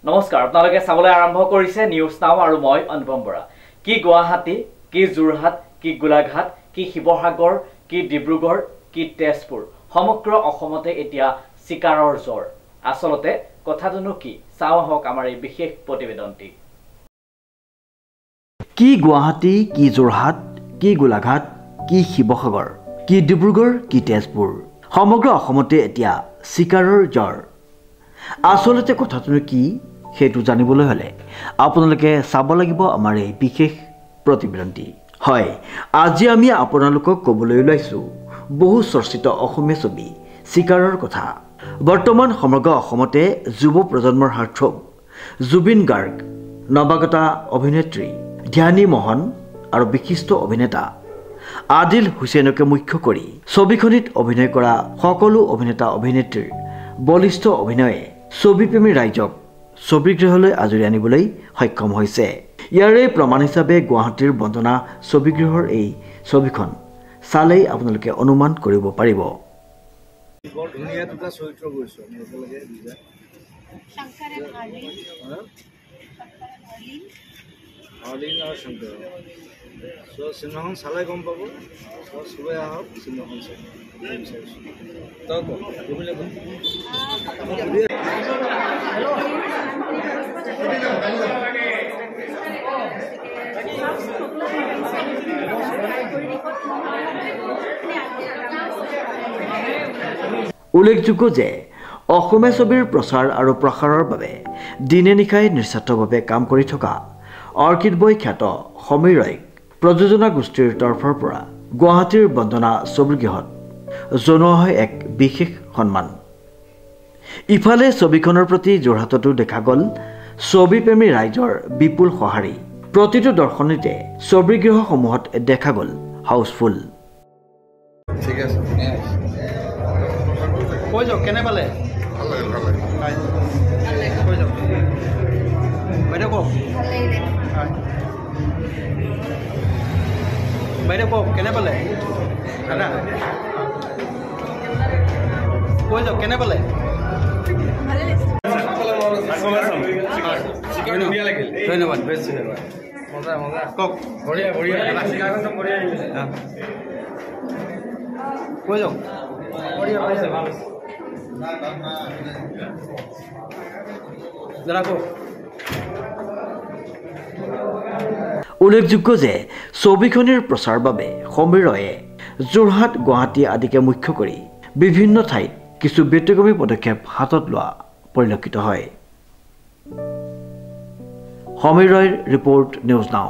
নমস্কাৰ আপোনালোকে চাবলৈ আৰম্ভ কৰিছে নিউজ নাও আৰু মই অনুপম বৰা কি গুৱাহাটী কি যোৰহাট কি গোলাঘাট কি শিৱসাগৰ কি ডিব্ৰুগড় কি তেজপুৰ সমগ্ৰ অসমতে এতিয়া চিকাৰৰ জ্বৰ আসলতে কথাটো কি চাও হওক আমাৰ এই বিশেষ প্ৰতিবেদনটি কি গুৱাহাটী কি যোৰহাট কি গোলাঘাট কি শিৱসাগৰ কি ডিব্ৰুগড় কি তেজপুৰ সমগ্ৰ অসমতে এতিয়া চিকাৰৰ জ্বৰ আসলতে কথাটো কি হেতু জানিবলৈ হলে আপোনালোকে চাব লাগিব আমাৰ এই বিশেষ প্ৰতিবেদনটি হয় আজি আমি আপোনালোকক ক'বলৈ ওলাইছো বহু চৰ্চিত অসমীয়া ছবি চিকাৰৰ কথা বৰ্তমান সমগ্ৰ অসমতে যুৱ প্ৰজন্মৰ হাৰ্টথ্ৰব জুবিন গাৰ্গ নৱাগতা অভিনেত্ৰী ধ্যানী মোহন আৰু বিশিষ্ট অভিনেতা আদিল হুছেইনকে মুখ্য কৰি ছবিখনিত অভিনয় কৰা সকলো অভিনেতা অভিনেত্ৰীৰ বলিষ্ঠ অভিনয়ে ছবিপ্ৰেমী ৰাইজক ছবিগৃহলৈ আজৰি আনিবলৈ সক্ষম হৈছে ইয়াৰে প্ৰমাণ হিচাপে গুৱাহাটীৰ বন্দনা ছবিগৃহৰ এই ছবিখন চালেই আপোনালোকে অনুমান কৰিব পাৰিব বৰ ধুনীয়া দুটা চৰিত্ৰ কৰিছো একেলগে দুটা শংকৰ আৰু আলিন আৰু শংকৰ চিনেমাখন চালে গম পাব চবে আহক চিনেমাখন চাই উল্লেখযোগ্য যে অসমীয়া ছবিৰ প্ৰচাৰ আৰু প্ৰসাৰৰ বাবে দিনে নিশাই নিস্বাৰ্থভাৱে কাম কৰি থকা অৰ্কিড বয় খ্যাত সমীৰ ৰয়ক প্ৰযোজনা গোষ্ঠীৰ তৰফৰ পৰা গুৱাহাটীৰ বন্দনা ছবিগৃহত জনোৱা হয় এক বিশেষ সন্মান ইফালে ছবিখনৰ প্ৰতি যোৰহাটতো দেখা গ'ল ছবিপ্ৰেমী ৰাইজৰ বিপুল সঁহাৰি প্ৰতিটো দৰ্শনীতে ছবিগৃহসমূহত দেখা গ'ল হাউচফুল ঠিক আছে কৈ যাওক কেনে পালে কৈ যাওক বাইদেউ কওক বাইদেউ কওক কেনে পালে দাদা কৈ যাওক কেনে পালে ধন্যবাদ বেছ মজা মজা কওক বঢ়িয়া বঢ়িয়া কৈ যাওক বঢ়িয়া পাইছে ভাল দাদা কওক উল্লেখযোগ্য যে ছবিখনিৰ প্ৰচাৰ বাবে সমীৰ ৰয়ে যোৰহাট গুৱাহাটী আদিকে মুখ্য কৰি বিভিন্ন ঠাইত কিছু ব্যতিক্ৰমী পদক্ষেপ হাতত লোৱা পৰিলক্ষিত হয় সমীৰ ৰয়ৰ ৰিপৰ্ট নিউজ নাও